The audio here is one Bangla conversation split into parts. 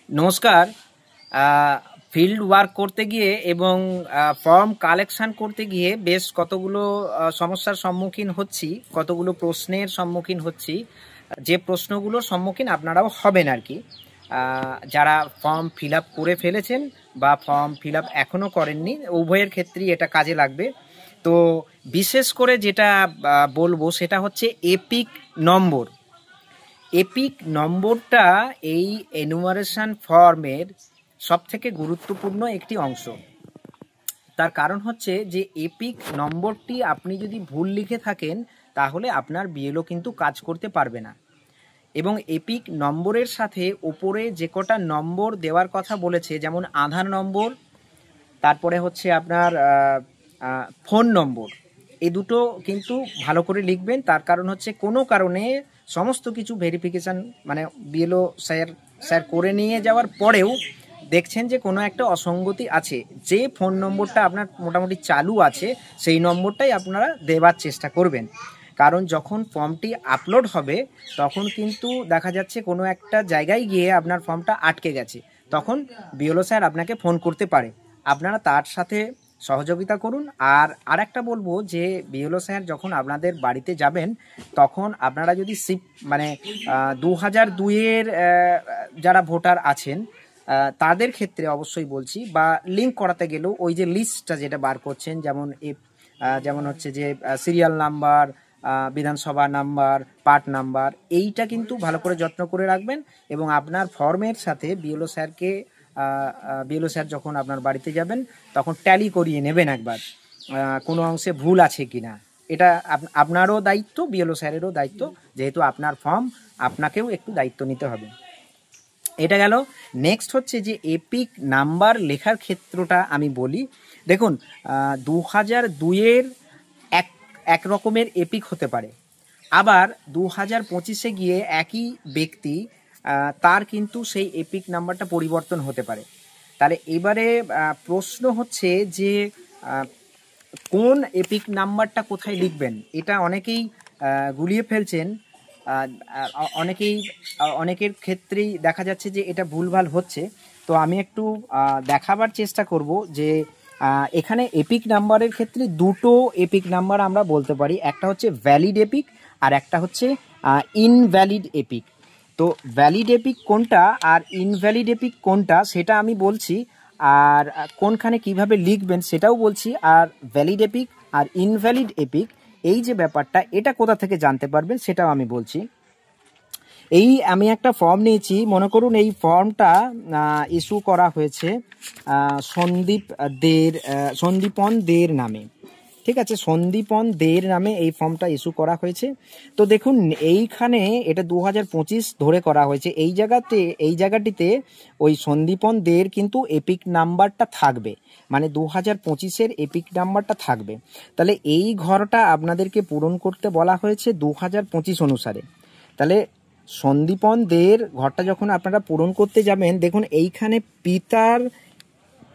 নমস্কার। ফিল্ড ওয়ার্ক করতে গিয়ে এবং ফর্ম কালেকশন করতে গিয়ে বেশ কতগুলো সমস্যার সম্মুখীন হচ্ছি, কতগুলো প্রশ্নের সম্মুখীন হচ্ছি, যে প্রশ্নগুলোর সম্মুখীন আপনারাও হবেন আর কি। যারা ফর্ম ফিল আপ করে ফেলেছেন বা ফর্ম ফিল আপ এখনও করেননি, উভয়ের ক্ষেত্রেই এটা কাজে লাগবে। তো বিশেষ করে যেটা বলবো সেটা হচ্ছে এপিক নম্বর। এপিক নম্বরটা এই এনুমারেশন ফর্মের সবথেকে গুরুত্বপূর্ণ একটি অংশ। তার কারণ হচ্ছে যে এপিক নম্বরটি আপনি যদি ভুল লিখে থাকেন তাহলে আপনার বিএলও কিন্তু কাজ করতে পারবে না। এবং এপিক নম্বরের সাথে ওপরে যে কটা নম্বর দেওয়ার কথা বলেছে, যেমন আধার নম্বর, তারপরে হচ্ছে আপনার ফোন নম্বর, এই দুটো কিন্তু ভালো করে লিখবেন। তার কারণ হচ্ছে কোনো কারণে সমস্ত কিছু ভেরিফিকেশান মানে বিএলও স্যার করে নিয়ে যাওয়ার পরেও দেখছেন যে কোনো একটা অসঙ্গতি আছে, যে ফোন নম্বরটা আপনার মোটামুটি চালু আছে সেই নম্বরটাই আপনারা দেওয়ার চেষ্টা করবেন। কারণ যখন ফর্মটি আপলোড হবে তখন কিন্তু দেখা যাচ্ছে কোনো একটা জায়গায় গিয়ে আপনার ফর্মটা আটকে গেছে, তখন বিএলও স্যার আপনাকে ফোন করতে পারে। আপনারা তার সাথে সহযোগিতা করুন। আর একটা বলবো যে বিএলও স্যার যখন আপনাদের বাড়িতে যাবেন তখন আপনারা যদি মানে 2002-এর যারা ভোটার আছেন তাদের ক্ষেত্রে অবশ্যই বলছি, বা লিঙ্ক করাতে গেলেও ওই যে লিস্টটা যেটা বার করছেন, যেমন হচ্ছে যে সিরিয়াল নাম্বার, বিধানসভা নাম্বার, পার্ট নাম্বার, এইটা কিন্তু ভালো করে যত্ন করে রাখবেন। এবং আপনার ফর্মের সাথে বিএলও স্যার যখন আপনার বাড়িতে যাবেন তখন ট্যালি করিয়ে নেবেন একবার, কোনো অংশে ভুল আছে কিনা। এটা আপনারও দায়িত্ব, বিএলও স্যারেরও দায়িত্ব, যেহেতু আপনার ফর্ম আপনাকেও একটু দায়িত্ব নিতে হবে। এটা গেল। নেক্সট হচ্ছে যে এপিক নাম্বার লেখার ক্ষেত্রটা আমি বলি। দেখুন, 2002-এর এক রকমের এপিক হতে পারে, আবার 2025-এ গিয়ে একই ব্যক্তি তার কিন্তু সেই এপিক নাম্বারটা পরিবর্তন হতে পারে। তাহলে এবারে প্রশ্ন হচ্ছে যে কোন এপিক নাম্বারটা কোথায় লিখবেন, এটা অনেকেই গুলিয়ে ফেলছেন। অনেকের ক্ষেত্রেই দেখা যাচ্ছে যে এটা ভুলভাল হচ্ছে। তো আমি একটু দেখাবার চেষ্টা করব যে এখানে এপিক নাম্বারের ক্ষেত্রে দুটো এপিক নাম্বার আমরা বলতে পারি, একটা হচ্ছে ভ্যালিড এপিক আর একটা হচ্ছে ইনভ্যালিড এপিক। তো ভ্যালিড এপিক কোনটা আর ইনভ্যালিড এপিক কোনটা সেটা আমি বলছি, আর কোনখানে কিভাবে লিখবেন সেটাও বলছি। আর ভ্যালিড এপিক আর ইনভ্যালিড এপিক এই যে ব্যাপারটা, এটা কোথা থেকে জানতে পারবেন সেটাও আমি বলছি। আমি একটা ফর্ম নিয়েছি, মনে করুন এই ফর্মটা ইস্যু করা হয়েছে সন্দীপন দের নামে। ঠিক আছে, সন্দীপন দের নামে এই ফর্মটা ইস্যু করা হয়েছে। তো দেখুন এইখানে এটা 2025 ধরে করা হয়েছে। এই জায়গাটিতে ওই সন্দীপন দের কিন্তু এপিক নাম্বারটা থাকবে, মানে 2025-এর এপিক নাম্বারটা থাকবে। তাহলে এই ঘরটা আপনাদেরকে পূরণ করতে বলা হয়েছে 2025 অনুসারে। তাহলে সন্দীপন দের ঘরটা যখন আপনারা পূরণ করতে যাবেন, দেখুন এইখানে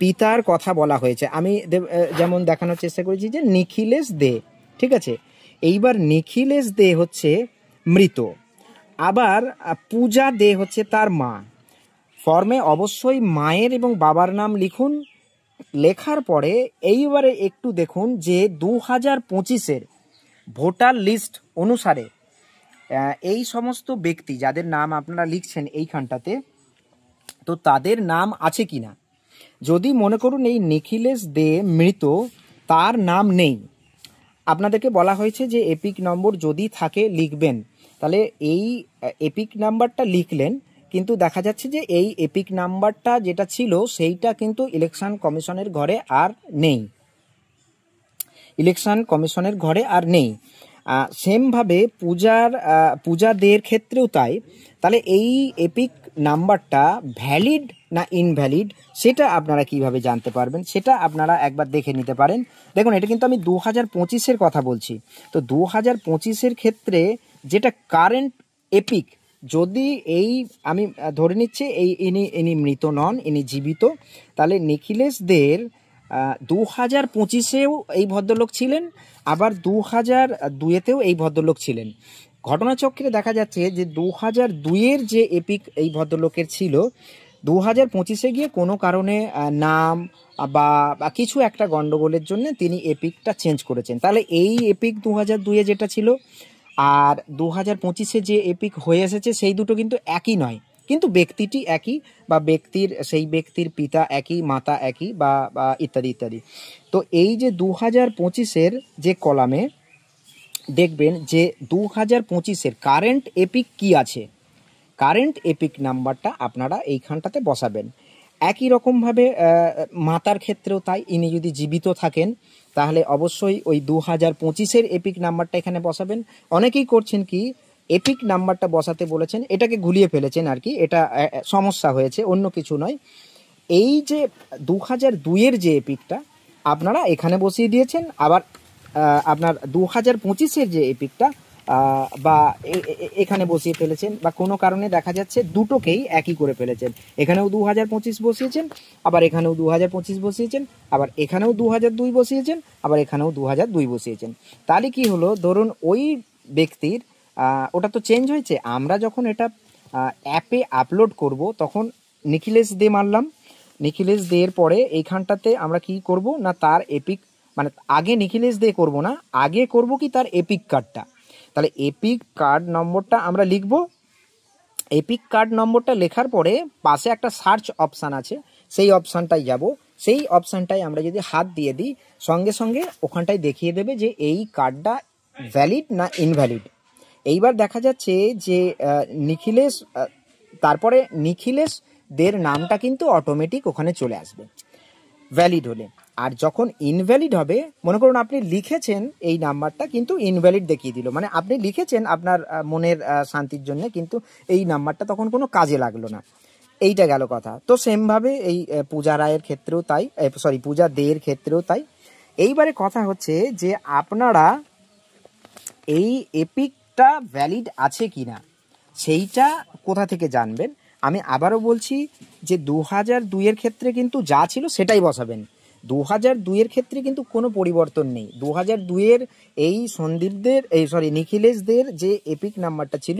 পিতার কথা বলা হয়েছে। আমি যেমন দেখানোর চেষ্টা করেছি যে নিখিলেশ দে, ঠিক আছে। এইবার নিখিলেশ দে হচ্ছে মৃত, আবার পূজা দে হচ্ছে তার মা। ফর্মে অবশ্যই মায়ের এবং বাবার নাম লিখুন। লেখার পরে এইবারে একটু দেখুন যে 2025-এর ভোটার লিস্ট অনুসারে এই সমস্ত ব্যক্তি যাদের নাম আপনারা লিখছেন এইখানটাতে, তো তাদের নাম আছে কিনা। যদি মনে করুন এই নিখিলেশ দে মৃত, তার নাম নেই, আপনাদেরকে বলা হয়েছে যে এপিক নম্বর যদি থাকে লিখবেন। তাহলে এই এপিক নাম্বারটা লিখলেন, কিন্তু দেখা যাচ্ছে যে এই এপিক নাম্বারটা যেটা ছিল সেইটা কিন্তু ইলেকশন কমিশনের ঘরে আর নেই। সেমভাবে পূজাদের ক্ষেত্রেও তাই। তাহলে এই এপিক নাম্বারটা ভ্যালিড না ইনভ্যালিড সেটা আপনারা কিভাবে জানতে পারবেন, সেটা আপনারা একবার দেখে নিতে পারেন। দেখুন এটা কিন্তু আমি 2025-এর কথা বলছি। তো 2025-এর ক্ষেত্রে যেটা কারেন্ট এপিক, যদি আমি ধরে নিচ্ছি ইনি মৃত নন, ইনি জীবিত, তাহলে নিখিলেশ দের 2025-এও এই ভদ্রলোক ছিলেন, আবার 2002-এতেও এই ভদ্রলোক ছিলেন। ঘটনাচক্রে দেখা যাচ্ছে যে 2002-এর যে এপিক এই ভদ্রলোকের ছিল, 2025-এ গিয়ে কোনো কারণে নাম বা কিছু একটা গন্ডগোলের জন্য তিনি এপিকটা চেঞ্জ করেছেন। তাহলে এই এপিক 2002-এ যেটা ছিল আর 2025-এ যে এপিক হয়ে এসেছে সেই দুটো কিন্তু একই নয়, কিন্তু ব্যক্তিটি একই বা সেই ব্যক্তির পিতা একই, মাতা একই বা ইত্যাদি ইত্যাদি। তো এই যে 2025-এর যে কলামে দেখবেন যে 2025-এর কারেন্ট এপিক কি আছে, কারেন্ট এপিক নাম্বারটা আপনারা এইখানটাতে বসাবেন। একই রকমভাবে মাতার ক্ষেত্রেও তাই, ইনি যদি জীবিত থাকেন তাহলে অবশ্যই ওই 2025-এর এপিক নাম্বারটা এখানে বসাবেন। অনেকেই করছেন কি, এপিক নাম্বারটা বসাতে বলেছেন, এটাকে গুলিয়ে ফেলেছেন আর কি, এটা সমস্যা হয়েছে, অন্য কিছু নয়। এই যে 2002-এর যে এপিকটা আপনারা এখানে বসিয়ে দিয়েছেন, আবার আপনার 2025-এর যে এপিকটা বা এখানে বসিয়ে ফেলেছেন, বা কোনো কারণে দেখা যাচ্ছে দুটোকেই একই করে ফেলেছেন। এখানেও 2025 বসিয়েছেন, আবার এখানেও 2025 বসিয়েছেন, আবার এখানেও 2002 বসিয়েছেন, আবার এখানেও 2002 বসিয়েছেন। তাহলে কি হলো, ধরুন ওই ব্যক্তির ওটা তো চেঞ্জ হয়েছে, আমরা যখন এটা অ্যাপে আপলোড করব তখন নিখিলেশ দে মারলাম, নিখিলেশ দে এর পরে এইখানটাতে আমরা কি করব না, তার এপিক মানে আগে নিখিলেশ দে করব না, আগে করব কি তার এপিক কার্ডটা। তাহলে এপিক কার্ড নম্বরটা আমরা লিখব। এপিক কার্ড নম্বরটা লেখার পরে পাশে একটা সার্চ অপশান আছে, সেই অপশানটায় যাব। সেই অপশানটায় আমরা যদি হাত দিয়ে দিই, সঙ্গে সঙ্গে ওখানটায় দেখিয়ে দেবে যে এই কার্ডটা ভ্যালিড না ইনভ্যালিড। এইবার দেখা যাচ্ছে যে নিখিলেশ, তারপরে নিখিলেশ দের নামটা কিন্তু অটোমেটিক ওখানে চলে আসবে ভ্যালিড হলে। আর যখন ইনভ্যালিড হবে, মনে করুন আপনি লিখেছেন এই নাম্বারটা কিন্তু ইনভ্যালিড দেখিয়ে দিল, মানে আপনি লিখেছেন আপনার মনের শান্তির জন্য, কিন্তু এই নাম্বারটা তখন কোনো কাজে লাগলো না। এইটা গেল কথা। তো সেমভাবে এই পূজা রায়ের ক্ষেত্রেও তাই, পূজা দেয়ের ক্ষেত্রেও তাই। এইবারে কথা হচ্ছে যে আপনারা এই এপিকটা ভ্যালিড আছে কি না সেইটা কোথা থেকে জানবেন। আমি আবারও বলছি যে 2002-এর ক্ষেত্রে কিন্তু যা ছিল সেটাই বসাবেন। 2002-এর ক্ষেত্রে কিন্তু কোনো পরিবর্তন নেই। 2002-এর এই সন্দীপদের নিখিলেশদের যে এপিক নাম্বারটা ছিল,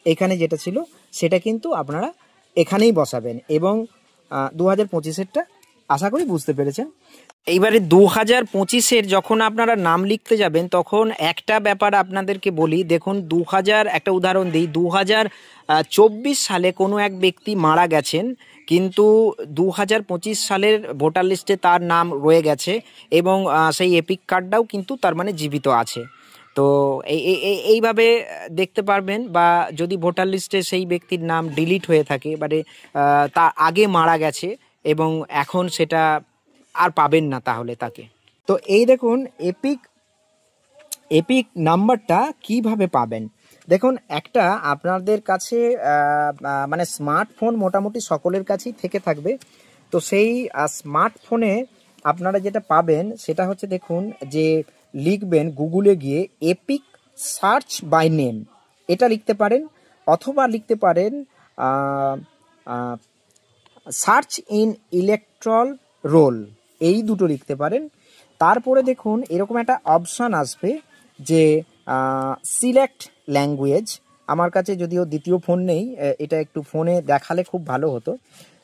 এখানে যেটা ছিল সেটা কিন্তু আপনারা এখানেই বসাবেন। এবং 2025-এরটা আশা করি বুঝতে পেরেছেন। এইবারে 2025-এর যখন আপনারা নাম লিখতে যাবেন তখন একটা ব্যাপার আপনাদেরকে বলি, দেখুন একটা উদাহরণ দিই, 2024 সালে কোনো এক ব্যক্তি মারা গেছেন, কিন্তু 2025 সালের ভোটার লিস্টে তার নাম রয়ে গেছে এবং সেই এপিক কার্ডটাও কিন্তু তার মানে জীবিত আছে। তো এইভাবে দেখতে পারবেন। বা যদি ভোটার লিস্টে সেই ব্যক্তির নাম ডিলিট হয়ে থাকে, মানে তার আগে মারা গেছে এবং এখন সেটা আর পাবেন না তাহলে তাকে। তো এই দেখুন এপিক নাম্বারটা কিভাবে পাবেন। দেখুন, একটা আপনাদের কাছে মানে স্মার্টফোন মোটামুটি সকলের কাছেই থেকে থাকবে। তো সেই স্মার্টফোনে আপনারা যেটা পাবেন সেটা হচ্ছে, দেখুন যে লিখবেন গুগলে গিয়ে এপিক সার্চ বাই নেম, এটা লিখতে পারেন, অথবা লিখতে পারেন সার্চ ইন ইলেকট্রাল রোল, এই দুটো লিখতে পারেন। তারপরে দেখুন এরকম একটা অপশান আসবে যে সিলেক্ট ল্যাঙ্গুয়েজ। আমার কাছে যদিও দ্বিতীয় ফোন নেই, এটা একটু ফোনে দেখালে খুব ভালো হতো।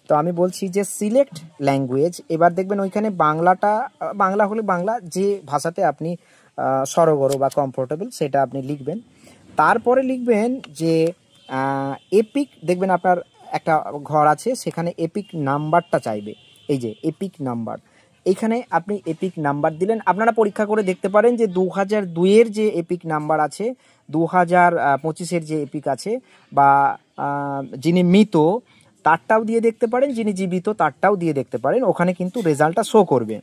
তো আমি বলছি যে সিলেক্ট ল্যাঙ্গুয়েজ। এবার দেখবেন ওইখানে বাংলা হলে বাংলা, যে ভাষাতে আপনি সরগর বা কমফোর্টেবল সেটা আপনি লিখবেন। তারপরে লিখবেন যে এপিক, দেখবেন আপনার একটা ঘর আছে সেখানে এপিক নাম্বারটা চাইবে, এই যে এপিক নাম্বার, এইখানে আপনি এপিক নাম্বার দিলেন। আপনারা পরীক্ষা করে দেখতে পারেন যে 2002-এর যে এপিক নাম্বার আছে, 2025-এর যে এপিক আছে, বা যিনি মৃত তারটাও দিয়ে দেখতে পারেন, যিনি জীবিত তারটাও দিয়ে দেখতে পারেন, ওখানে কিন্তু রেজাল্টটা শো করবে।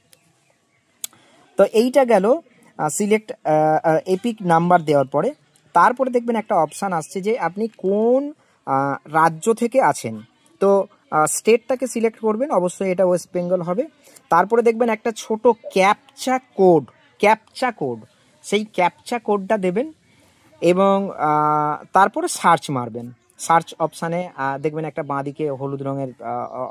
তো এইটা গেল সিলেক্ট এপিক নাম্বার দেওয়ার পরে। তারপরে দেখবেন একটা অপশান আসছে যে আপনি কোন রাজ্য থেকে আছেন। তো স্টেটটাকে সিলেক্ট করবেন, অবশ্যই এটা ওয়েস্ট বেঙ্গল হবে। তারপরে দেখবেন একটা ছোট ক্যাপচা কোড, সেই ক্যাপচা কোডটা দেবেন এবং তারপরে সার্চ মারবেন। সার্চ অপশানে দেখবেন একটা বাঁদিকে হলুদ রঙের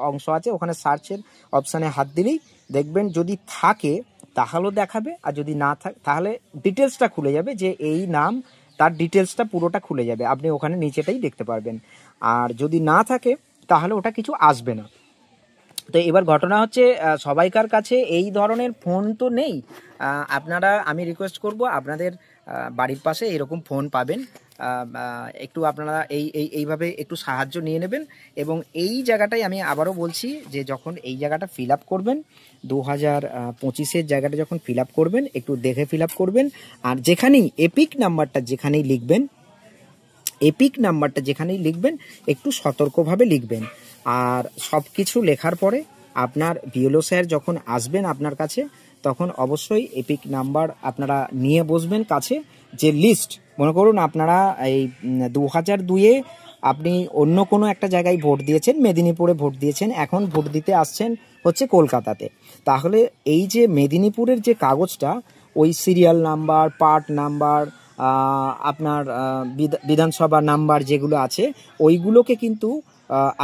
অংশ আছে, ওখানে সার্চের অপশানে হাত দিলেই দেখবেন যদি থাকে তাহলেও দেখাবে, আর যদি না থাকে তাহলে ডিটেলসটা খুলে যাবে, যে এই নাম, তার ডিটেলসটা পুরোটা খুলে যাবে, আপনি ওখানে নিচেটাই দেখতে পারবেন। আর যদি না থাকে তাহলে ওটা কিছু আসবে না। তো এবার ঘটনা হচ্ছে সবাইকার কাছে এই ধরনের ফোন তো নেই। আপনারা, আমি রিকোয়েস্ট করব, আপনাদের বাড়ির পাশে এরকম ফোন পাবেন, একটু আপনারা এইভাবে একটু সাহায্য নিয়ে নেবেন। এবং এই জায়গাটাই আমি আবারও বলছি যে যখন এই জায়গাটা ফিল আপ করবেন, 2025-এর জায়গাটা যখন ফিল আপ করবেন, একটু দেখে ফিল আপ করবেন। আর যেখানেই এপিক নাম্বারটা যেখানেই লিখবেন, একটু সতর্কভাবে লিখবেন। আর সব কিছু লেখার পরে আপনার বিএলও স্যার যখন আসবেন আপনার কাছে, তখন অবশ্যই এপিক নাম্বার আপনারা নিয়ে বসবেন কাছে। যে লিস্ট, মনে করুন আপনারা এই 2002-এ আপনি অন্য কোনো একটা জায়গায় ভোট দিয়েছেন, মেদিনীপুরে ভোট দিয়েছেন, এখন ভোট দিতে আসছেন হচ্ছে কলকাতাতে, তাহলে এই যে মেদিনীপুরের যে কাগজটা, ওই সিরিয়াল নাম্বার, পার্ট নাম্বার, আপনার বিধানসভা নাম্বার যেগুলো আছে, ওইগুলোকে কিন্তু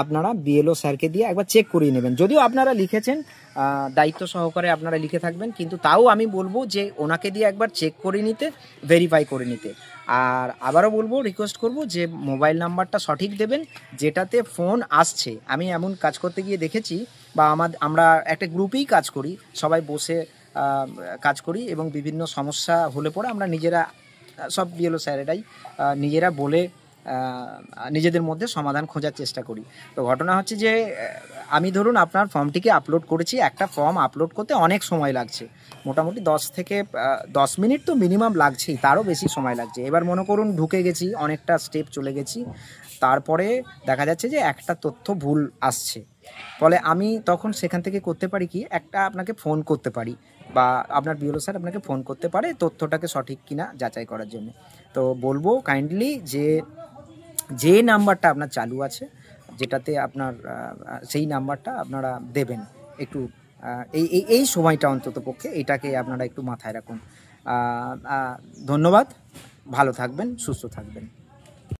আপনারা বিএলও স্যারকে দিয়ে একবার চেক করিয়ে নেবেন। যদিও আপনারা লিখেছেন, দায়িত্ব সহকারে আপনারা লিখে থাকবেন, কিন্তু তাও আমি বলবো যে ওনাকে দিয়ে একবার চেক করে নিতে, ভেরিফাই করে নিতে। আর আবারও বলবো, রিকোয়েস্ট করব যে মোবাইল নাম্বারটা সঠিক দেবেন যেটাতে ফোন আসছে। আমি এমন কাজ করতে গিয়ে দেখেছি, বা আমরা একটা গ্রুপেই কাজ করি, সবাই বসে কাজ করি, এবং বিভিন্ন সমস্যা হলে পরে আমরা নিজেরা, সব বিএলও স্যারেরাই নিজেরা বলে নিজেদের মধ্যে সমাধান খোঁজার চেষ্টা করি। তো ঘটনা হচ্ছে যে আমি ধরুন আপনার ফর্মটিকে আপলোড করেছি, একটা ফর্ম আপলোড করতে অনেক সময় লাগছে, মোটামুটি 10 মিনিট তো মিনিমাম লাগছেই, তারও বেশি সময় লাগছে। এবার মনে করুন ঢুকে গেছি, অনেকটা স্টেপ চলে গেছি, তারপরে দেখা যাচ্ছে যে একটা তথ্য ভুল আসছে, ফলে আমি তখন সেখান থেকে করতে পারি কি, একটা আপনাকে ফোন করতে পারি, বা আপনার বিএলও স্যার আপনাকে ফোন করতে পারে তথ্যটাকে সঠিক কিনা যাচাই করার জন্য। তো বলবো কাইন্ডলি যে নাম্বারটা আপনার চালু আছে, যেটাতে আপনার সেই নাম্বারটা আপনারা দেবেন একটু, এই সময়টা অন্তত পক্ষে এটাকে আপনারা একটু মাথায় রাখুন। ধন্যবাদ, ভালো থাকবেন, সুস্থ থাকবেন।